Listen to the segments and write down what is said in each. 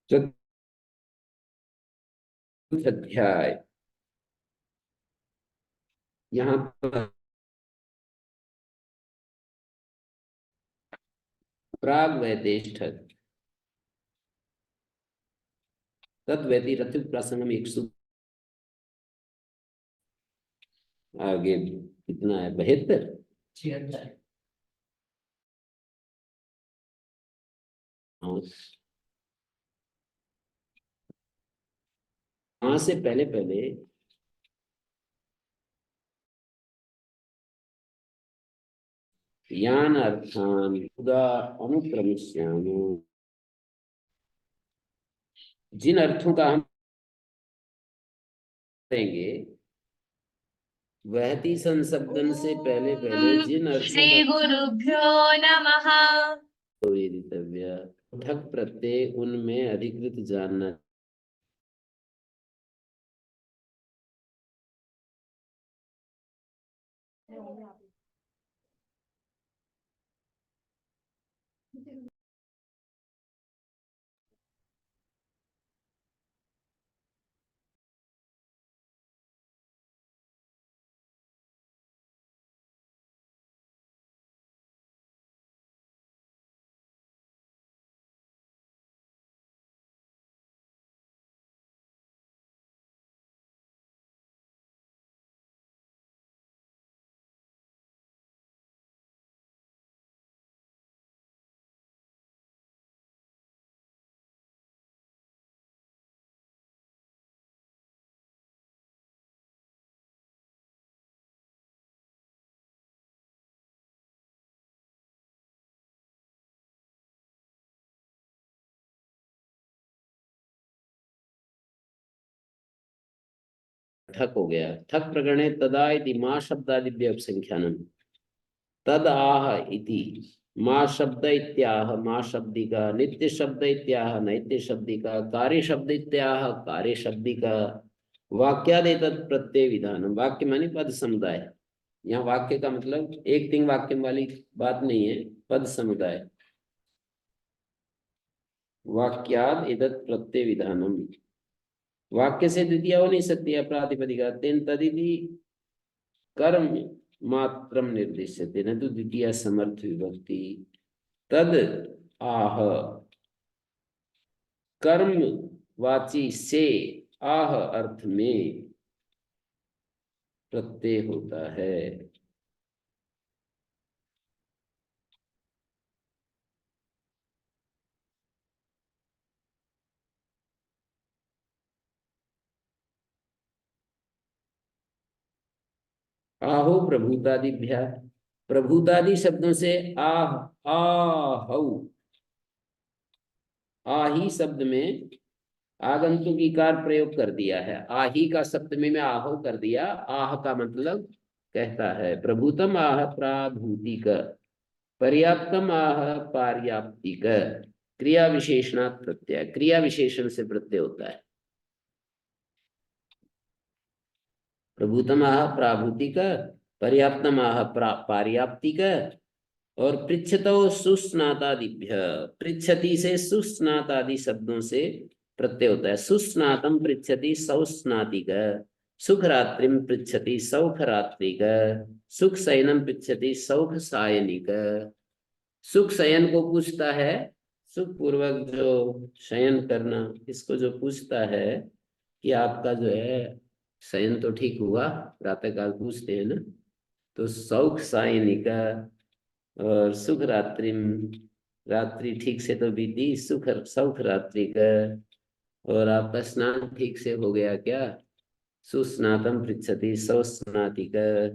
चतुर्थ अध्याय। यहाँ पर प्राग वैदेष्ठत तद्व्यतिरथ प्रसंगम एक आगे कितना है, 72। 76। वहां से पहले पहले यान अर्थान उदा अनुक्रमिष्यामि, जिन अर्थों का हम करेंगे वहती संशब्दन से पहले पहले जिन अर्थों का श्री गुरुभ्यो नमः। वेदितव्य ठक प्रत्यय उनमें अधिकृत जानना। ठक हो गया। ठक प्रकरणे तदा इति मां शब्दादिभ्य उपसंख्यानम तद आह इति मां शब्द इत्याह मां शब्दिका, नित्य शब्द इत्याह नैत्य शब्दिका, कार्य शब्द इत्याह कार्य शब्दिका, वाक्यादेतत् प्रत्यय विधानम। वाक्य मानी पद समुदाय। यहाँ वाक्य का मतलब एक तीन वाक्य वाली बात नहीं है, पद समुदाय। वाक्याद एतत् प्रत्यय विधानम, वाक्य से द्वितीय हो नहीं सकती है प्रातिपदिका। तेन तदिति कर्म मात्रम निर्दिश्यते न तो द्वितीय समर्थ विभक्ति। तद आह कर्म वाची से आह अर्थ में प्रत्यय होता है। आहो प्रभुतादिभ्य, प्रभुतादि शब्दों से आह आहौ, आही शब्द में आगंतुक इकार प्रयोग कर दिया है। आही का सप्तमी में आहो कर दिया। आह का मतलब कहता है। प्रभुतम आह प्राभूतिक, पर्याप्तम आह पार्याप्तिक। क्रिया विशेषणात् प्रत्यय, क्रिया विशेषण से प्रत्यय होता है। प्रभुतम आह प्राभूतिक, पर्याप्तम आह पार्याप्तिक, और पृच्छतो सुस्नातादिभ्य, पृच्छति से सुस्नातादि शब्दों से प्रत्यय होता है। सुस्नातम पृच्छति सौस्नातिक, सुख रात्रिम पृच्छति सौख रात्रिक, सुख शयनम पृच्छति सौख सायनिक। सुख शयन को पूछता है, सुख पूर्वक जो शयन करना, इसको जो पूछता है कि आपका जो है शयन तो ठीक हुआ, प्रातः काल पूछते हैं ना, तो सौख सायनिका। और सुख रात्रि, रात्रि ठीक से तो बीती, सुख सौख रात्रि का। और आपका स्नान ठीक से हो गया क्या? सुस्नातम पृच्छति सौस्नाति का।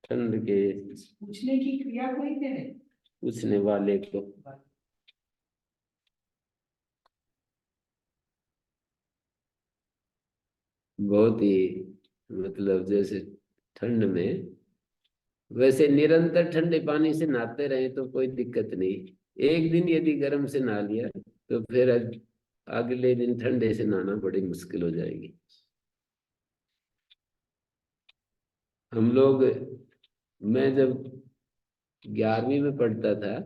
ठंड के पूछने की क्रिया कोई है, पूछने वाले को। बहुत ही मतलब जैसे ठंड में, वैसे निरंतर ठंडे पानी से नहाते रहे तो कोई दिक्कत नहीं। एक दिन यदि गर्म से नहा लिया तो फिर अगले दिन ठंडे से नहाना बड़ी मुश्किल हो जाएगी। हम लोग मैं जब 11वीं में पढ़ता था,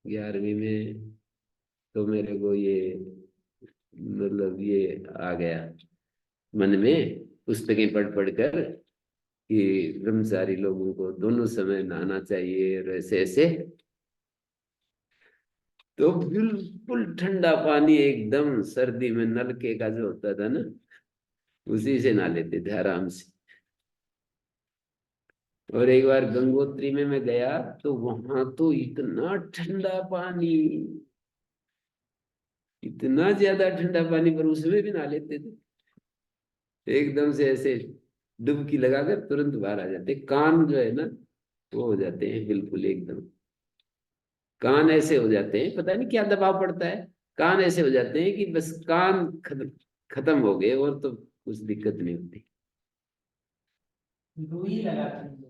11वीं में, तो मेरे को ये मतलब ये आ गया मन में, पुस्तकें पढ़ पढ़ कर, कि ब्रह्मचारी लोगों को दोनों समय नहाना चाहिए और ऐसे ऐसे। तो बिल्कुल ठंडा पानी एकदम सर्दी में नलके का जो होता था ना, उसी से नहा लेते थे आराम से। और एक बार गंगोत्री में मैं गया, तो वहां तो इतना ठंडा पानी, इतना ज्यादा ठंडा पानी, पर उसमें भी नहा लेते थे एकदम से ऐसे, डुबकी लगाकर तुरंत बाहर आ जाते। कान जो है ना, वो हो जाते हैं बिल्कुल एकदम, कान ऐसे हो जाते हैं, पता नहीं क्या दबाव पड़ता है, कान ऐसे हो जाते हैं कि बस कान खत्म हो गए, और तो कुछ दिक्कत नहीं होती। रुई लगाते हैं लोग।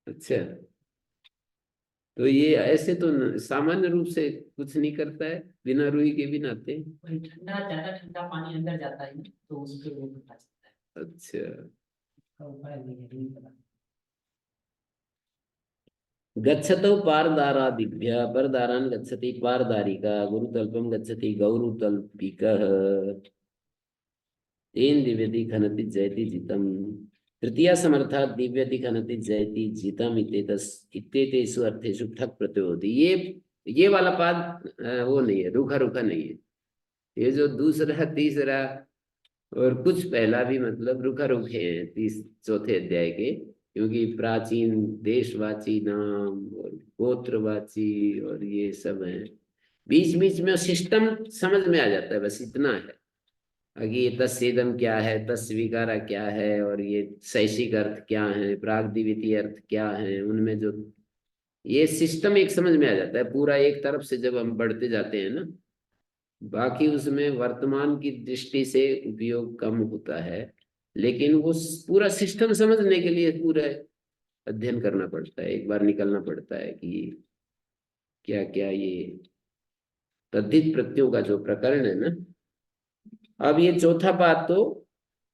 अच्छा, तो ये ऐसे तो सामान्य रूप से कुछ नहीं करता है, बिना रुई के भी नहाते हैं। वही ठंडा, ज्यादा ठंडा पानी अंदर जाता है ना, तो उसके वो पता चलता है। अच्छा, इसका उपाय नहीं है, रुई लगा। गच्छतो पारदारादिभ्य परदारान् गच्छति पारदारिका गुरुतल्पम गच्छति गौरुतल्पिकः तेन दिव्यति खनति जयति जितम। तृतीया समर्थात् दिव्यति खनति जयति जितम इत्येतेषु अर्थेषु ठक प्रत्यय होती। ये वाला पाद वो नहीं है, रूखा रूखा नहीं है। ये जो दूसरा तीसरा और कुछ पहला भी मतलब रुखा रुखे हैं चौथे अध्याय के, क्योंकि प्राचीन देशवाची नाम और गोत्रवाची और ये सब है। बीच बीच में सिस्टम समझ में आ जाता है, बस इतना है। आगे ये तस्सेदम क्या है, तस्वीकारा क्या है, और ये शैषिक अर्थ क्या है, प्रागद्वितीय अर्थ क्या है, उनमें जो ये सिस्टम एक समझ में आ जाता है पूरा एक तरफ से जब हम बढ़ते जाते हैं ना। बाकी उसमें वर्तमान की दृष्टि से उपयोग कम होता है, लेकिन वो पूरा सिस्टम समझने के लिए पूरा अध्ययन करना पड़ता है, एक बार निकलना पड़ता है कि क्या क्या ये तद्धित प्रत्ययों का जो प्रकरण है ना। अब ये चौथा पाठ तो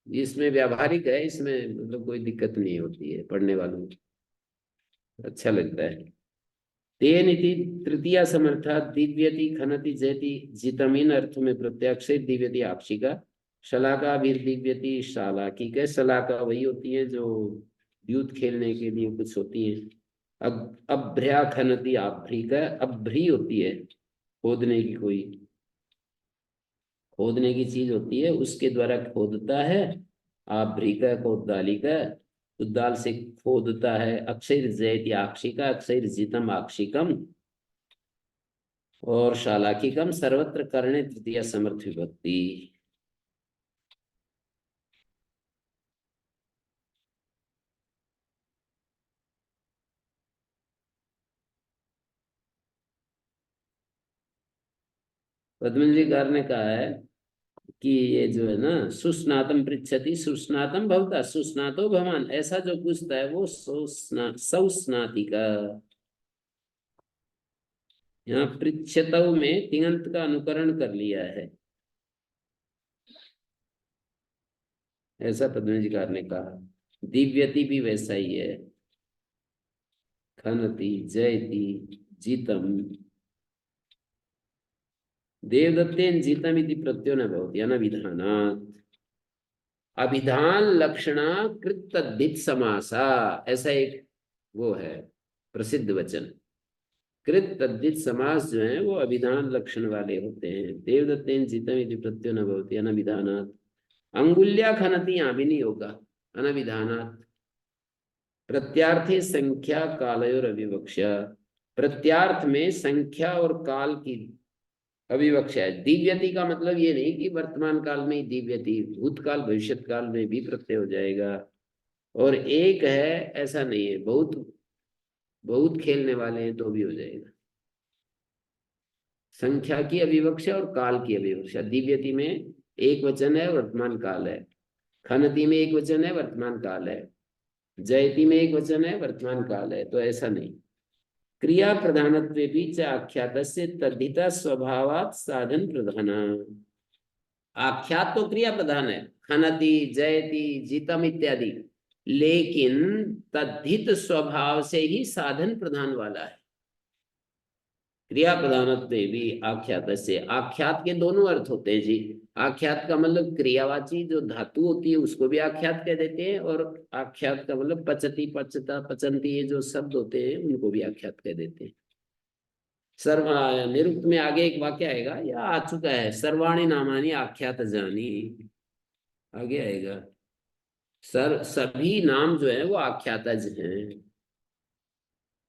इसमें व्यावहारिक है, इसमें मतलब कोई दिक्कत नहीं होती है, पढ़ने वालों को अच्छा लगता है। तेन इति तृतीया समर्था दिव्यति खनति जयति जितमीन अर्थ में प्रत्यक्ष दिव्यति आक्षिका शलाका भी दिव्यति शालाकी के। शलाका वही होती है जो द्यूत खेलने के लिए कुछ होती है। अब अभ्र्या खनति आभ्री का, अभ्री होती है खोदने की, कोई खोदने की चीज होती है, उसके द्वारा खोदता है। आभ्री का खोदाली का, उद्दाल से खोदता है। अक्षर जयति आक्षिका, अक्षर जितम आक्षिकम, और शालाकिकम सर्वत्र करणे तृतीय समर्थ विभक्ति। पद्मजीकार ने कहा है कि ये जो है ना, सुस्नातम पृच्छति सुस्नातम भवता सुस्नातो भवान, ऐसा जो पूछता है वो सौस्नाति का। यहाँ पृच्छतौ में तिङंत का अनुकरण कर लिया है, ऐसा पद्मजीकार ने कहा। दिव्यति भी वैसा ही है, खनति जयति जीतम। देवदत्तेन जीतम इति प्रत्ययो न भवति अनभिधानात्। अभिधान लक्षणा कृत तद्धित समासा, ऐसा एक वो है प्रसिद्ध वचन। कृत तद्धित समास जो है वो अभिधान लक्षण वाले होते हैं। देवदत्तेन जीतम इति प्रत्ययो न भवति अनभिधानात्। अंगुल्या खनति, यहाँ भी नहीं होगा अनभिधानात्। प्रत्यार्थे संख्या कालयोर अविवक्षा, प्रत्यार्थ में संख्या और काल की अविवक्षा है। दिव्यति का मतलब ये नहीं कि वर्तमान काल में ही दिव्यति, भूतकाल भविष्य काल में भी प्रत्यय हो जाएगा। और एक है ऐसा नहीं है, बहुत बहुत खेलने वाले हैं तो भी हो जाएगा। संख्या की अविवक्षा और काल की अविवक्षा। दिव्यति में एक वचन है, वर्तमान काल है। खनति में एक वचन है, वर्तमान काल है। जयति में एक वचन है, वर्तमान काल है। तो ऐसा नहीं। क्रिया प्रधानत्वे भी च आख्यातस्य तद्धिता स्वभावात् साधन प्रधान। आख्यात तो क्रिया प्रधान है, खनति जयति जीतम इत्यादि, लेकिन तद्धित स्वभाव से ही साधन प्रधान वाला है। क्रिया प्रधानत्व भी आख्यात से, आख्यात के दोनों अर्थ होते हैं जी। आख्यात का मतलब क्रियावाची जो धातु होती है उसको भी आख्यात कह देते हैं, और आख्यात का मतलब पचती, पचता, पचंती, ये जो शब्द होते हैं उनको भी आख्यात कह देते हैं। सर्व निरुक्त में आगे एक वाक्य आएगा, या आ चुका है, सर्वाणी नामानी आख्यात जानी, आगे आएगा। सभी नाम जो है वो आख्यातज हैं।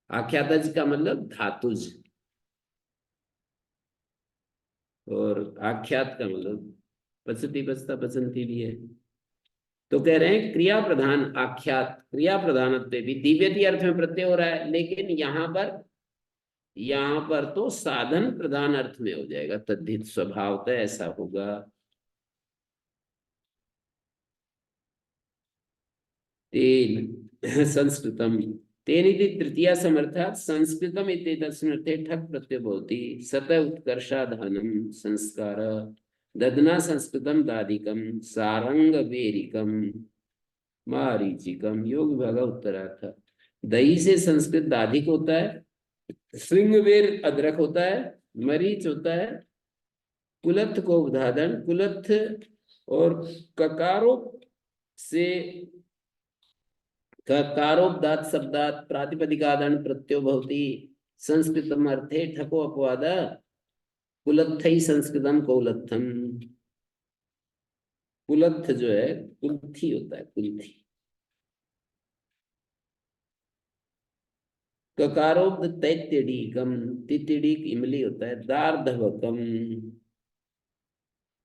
आख्यातज का मतलब धातुज, और आख्यात का मतलब पचती, पचता, पचंती भी है। तो कह रहे हैं क्रिया प्रधान आख्यात, क्रिया प्रधानत्व भी दिव्यति अर्थ में प्रत्यय हो रहा है, लेकिन यहाँ पर तो साधन प्रधान अर्थ में हो जाएगा। तद्धित स्वभावतः ऐसा होगा। तेन संस्कृतम, तेन इति तृतीया समर्थात् संस्कृतम इति तस्मर्थे ठक प्रत्यय भवति। सतः उत्कर्षाधानं संस्कार ददना संस्कृतम दादिकम सारंग वेरिकम मारीचिकम। योग विभाग उत्तरार्थ। दही से संस्कृत दाधिक होता है, श्रृंगवेर अदरक होता है, मरीच होता है, कुलत्थ को उदाहरण कुलत्थ, और ककारो से कारोपदात शब्दात प्रातिपदिकादन प्रत्यो भवति। संस्कृतम अर्थे ठको अपवाद कुलत्थई संस्कृतम कौलत्थम। कुलत्थ जो है कुल्थी होता है, कुल्थी। ककारोब्द तैत्यडीकम, तित्यडीक इमली होता है। दार्धवकम,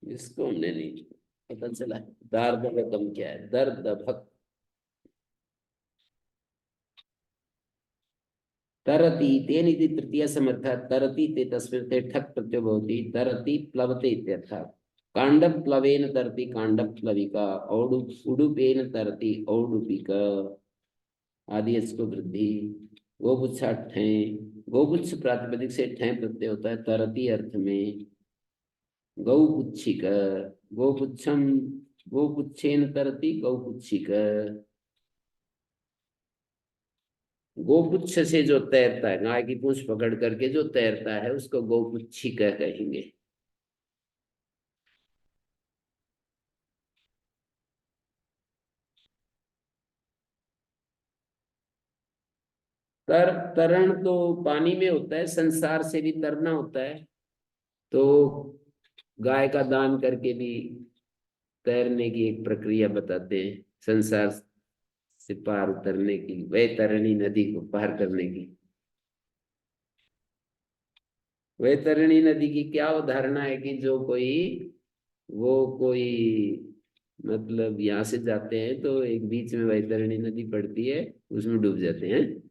इसको हमने नहीं पता चला। दार्धवकम क्या है? दर्दभक। तरति, तेन इति तृतीय समर्थात् तरति ते तस्मिन् ठक् प्रत्ययो भवति। तरति प्लवते इत्यर्थः। कांडव प्लवेन तरति कांडव प्लविका, उडुपेन तरति औडुपिका आदि इसको वृद्धि। गोपुच्छा ठें, गोपुच्छ प्रातिपदिक से ठें प्रत्यय होता है तरति अर्थ में। गौपुच्छिक, गोपुच्छम गोपुच्छेन तरति गौपुच्छिक। गोपुच्छ से जो तैरता है, गाय की पूंछ पकड़ करके जो तैरता है उसको गोपुच्छिक कहेंगे। तरण तो पानी में होता है, संसार से भी तरना होता है। तो गाय का दान करके भी तैरने की एक प्रक्रिया बताते हैं, संसार से पार उतरने की, वैतरणी नदी को पार करने की। वैतरणी नदी की क्या उदाहरण है कि जो कोई मतलब यहाँ से जाते हैं तो एक बीच में वैतरणी नदी पड़ती है, उसमें डूब जाते हैं।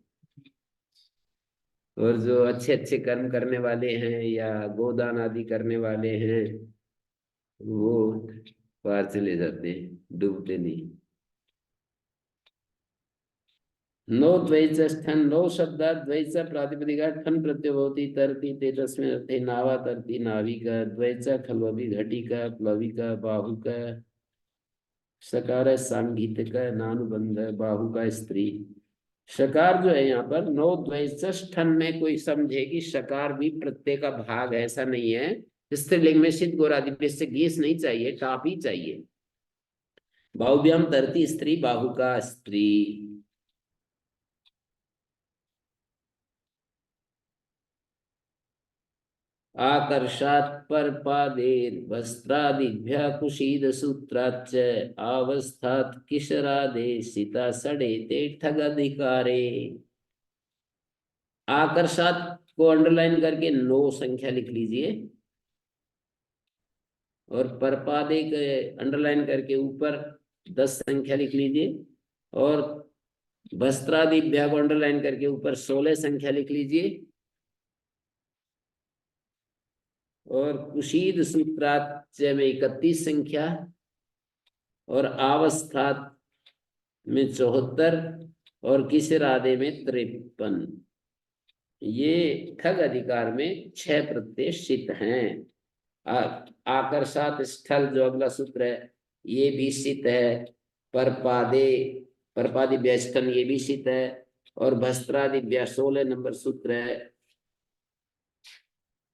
और जो अच्छे अच्छे कर्म करने वाले हैं या गोदान आदि करने वाले हैं वो पार चले जाते हैं, डूबते नहीं। नो द्वैच स्थन, नो शब्दा द्वैच प्रातिपदिका ठन प्रत्यय भवति। तरति ते तस्मिन् अर्थे नावा तरति नाविका। द्वैच खल्वभि घटिका प्लविका बाहुका। सकार सांगीतिक नानुबंध बाहुका स्त्री। शकार जो है यहाँ पर नौ द्वैष्ठन में कोई समझे कि शकार भी प्रत्यय का भाग है, ऐसा नहीं है। स्त्रीलिंग में सिद्ध गोरादि से गीस नहीं चाहिए, टाप ही चाहिए। बाहुभ्याम तरती स्त्री, बाहु का स्त्री। आकर्षात् परपादेर वस्त्रादिभ्य कुशीद सूत्राच्च अवस्थात् किशरादे सीता सड़े ते ठग अधिकारे। आकर्षात को अंडरलाइन करके 9 संख्या लिख लीजिए, और परपादे के अंडरलाइन करके ऊपर 10 संख्या लिख लीजिए, और वस्त्रादिभ्या को अंडरलाइन करके ऊपर 16 संख्या लिख लीजिए, और कुशीद सूत्राच्य में 31 संख्या, और आवस्थात में 74, और किसरादे में 53। ये ठग अधिकार में 6 प्रत्यय सिद्ध हैं। आकर्षात स्थल जो अगला सूत्र है ये भी सिद्ध है। परपादे, परपादिभ्य स्थन ये भी सित है, और भस्त्रादिभ्य 16 नंबर सूत्र है,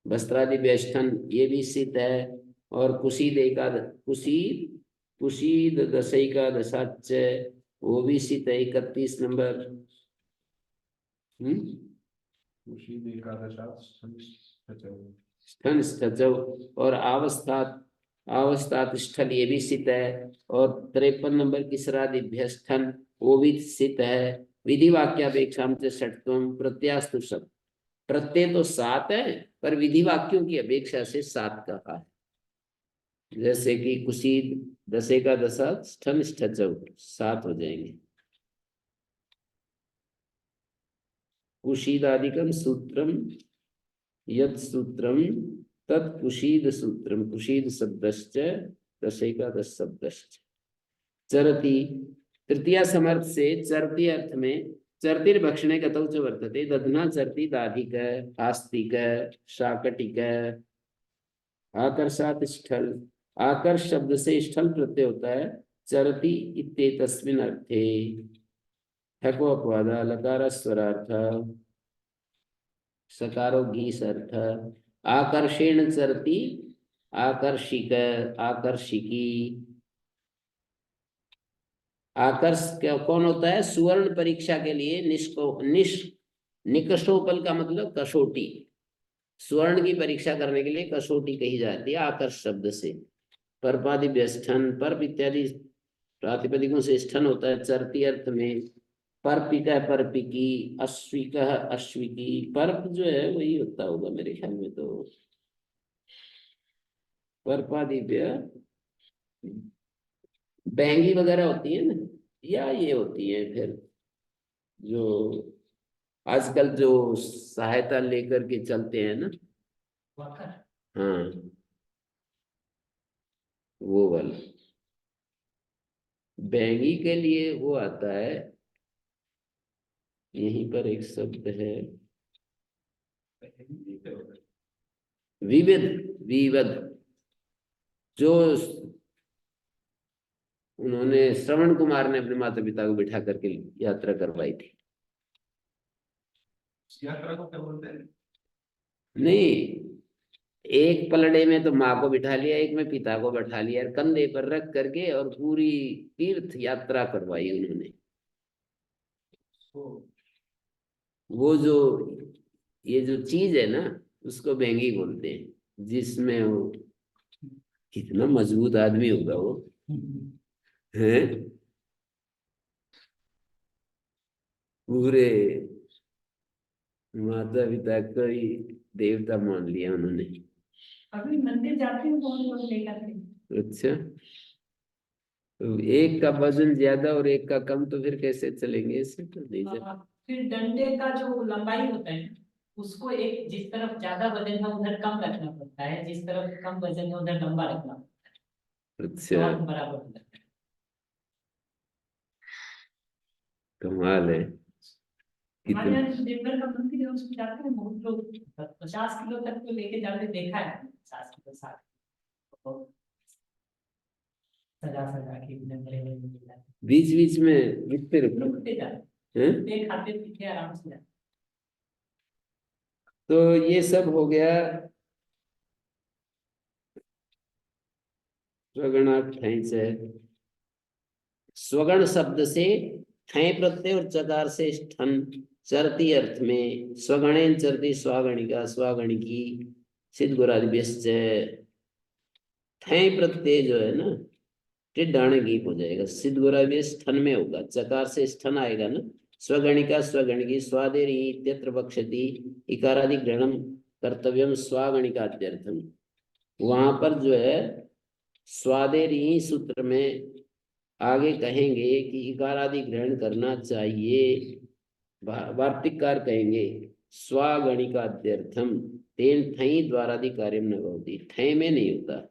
भस्त्रादिभ्य स्थन ये भी सित है, और कुशीद दशैका दशाच वो भी सित है 31 नंबर। स्थन स्थचौ, और अवस्थात स्थल ये भी सित है, और 53 नंबर किसरादिभ्य स्थन वो भी सित है। विधि वाक्यापेक्षा षट्वम प्रत्यास्तु सब, प्रत्यय तो 7 है पर विधि वाक्यों की अपेक्षा से 7 कहा है। जैसे कि कुशीद दशे का दशा स्थन स्थचौ 7 हो जाएंगे। कुशीदादिकम सूत्रम यत् सूत्रम तत् कुशीद सूत्रम, कुशीद शब्दश्च दशे का दश शब्दश्च। चरति तृतीया समर्थ से चरति अर्थ में चरतिर्भक्षणे गतौ च वर्तते, दधना चरति दाधिक आस्तिक शाकटिक। आकर्षात स्थल, आकर्ष शब्द से स्थल प्रत्यय होता है। चरति इत्येतस्मिन् अर्थे ठको अपवाद लकार स्वरार्थ सकारो घीस अर्थ। आकर्षेण चरति आकर्षिक आकर्षिकी। आकर्ष कौन होता है? सुवर्ण परीक्षा के लिए निकषोपल का मतलब कसौटी, स्वर्ण की परीक्षा करने के लिए कसौटी कही जाती है आकर्ष शब्द से। परपादिभ्य स्थन, पर्प इत्यादि प्रातिपदिकों से स्थन होता है चरती अर्थ में। पर्पिक पर्पिकी, अश्विक अश्विकी। पर्प जो है वही होता होगा मेरे ख्याल में, तो पर्पादिभ्य बैंगी वगैरह होती है ना, या ये होती है फिर जो आजकल जो सहायता लेकर के चलते हैं ना, हाँ वो वाला। बैंगी के लिए वो आता है, यहीं पर एक शब्द है विविध। विविध जो उन्होंने श्रवण कुमार ने अपने माता पिता को बिठा करके यात्रा करवाई थी। यात्रा को क्या बोलते हैं? नहीं, एक पलड़े में तो माँ को बिठा लिया, एक में पिता को बैठा लिया, कंधे पर रख करके, और पूरी तीर्थ यात्रा करवाई उन्होंने। वो जो ये जो चीज है ना उसको बैंगी बोलते हैं, जिसमें वो कितना मजबूत आदमी होगा वो है, पूरे माता पिता को ही देवता मान लिया उन्होंने। अभी मंदिर जाते हैं बहुत लोग लेकर के। अच्छा, तो एक का वजन ज्यादा और एक का कम, तो फिर कैसे चलेंगे? इससे तो नहीं चल। फिर डंडे का जो लंबाई होता है उसको एक जिस तरफ ज्यादा वजन है उधर कम रखना पड़ता है, जिस तरफ कम वजन है उधर लंबा रखना पड़ता है, अच्छा, दोनों बराबर होता है। कमाल है। हमारे कितना यहाँ जो देवघर का मंदिर है उसमें जाते हैं बहुत लोग, 50 किलो तक तो लेके जाते देखा है, 50 किलो 60 किलो सजा सजा के इतने बड़े बड़े मंदिर जाते बीच बीच में रुकते हैं। रुकते रुकते जाते हैं? हैं, खाते पीते आराम से जाते तो ये सब हो गया स्वगणार्थ ठैंच है। स्वगण शब्द से ठै प्रत्यय और चकार से ठन, चरती अर्थ में स्वगणेन चरती स्वागणिका स्वागणिकी सिद्ध गुरादिभ्यश्च। ठै प्रत्यय जो है ना टिड्डाणे गीप हो जाएगा, सिद्ध गुरादिभ्यश्च ठन में होगा, चकार से ठन आएगा ना। स्वगणिका स्वगणिकी स्वादेरी इत्यत्र वक्षति इकारादि ग्रहणम कर्तव्यम स्वागणिकाद्यर्थम। वहां पर जो है स्वादेरी सूत्र में आगे कहेंगे कि इकार आदि ग्रहण करना चाहिए। वार्तिककार कहेंगे स्वागणिकाद्यर्थम तेन ठई द्वारादि कार्य न भवति, ठय में नहीं होता,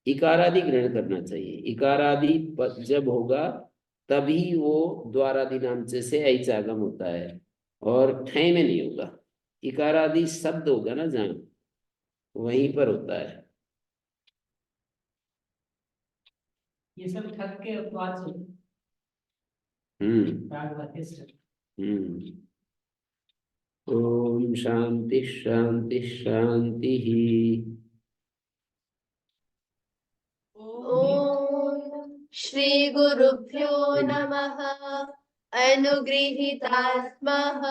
इकारादि ग्रहण करना चाहिए। इकारादि पद जब होगा तभी वो द्वारादि नाम से ऐचागम होता है, और ठय में नहीं होगा। इकारादि शब्द होगा ना जहाँ, वहीं पर होता है। ये सब ठग के अपवाद से प्राग वशिष्ठ। ओम शांति शांति शांति। ओम श्री गुरुभ्यो नमः। अनुगृहीतात्मः।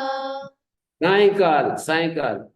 सायंकाल सायंकाल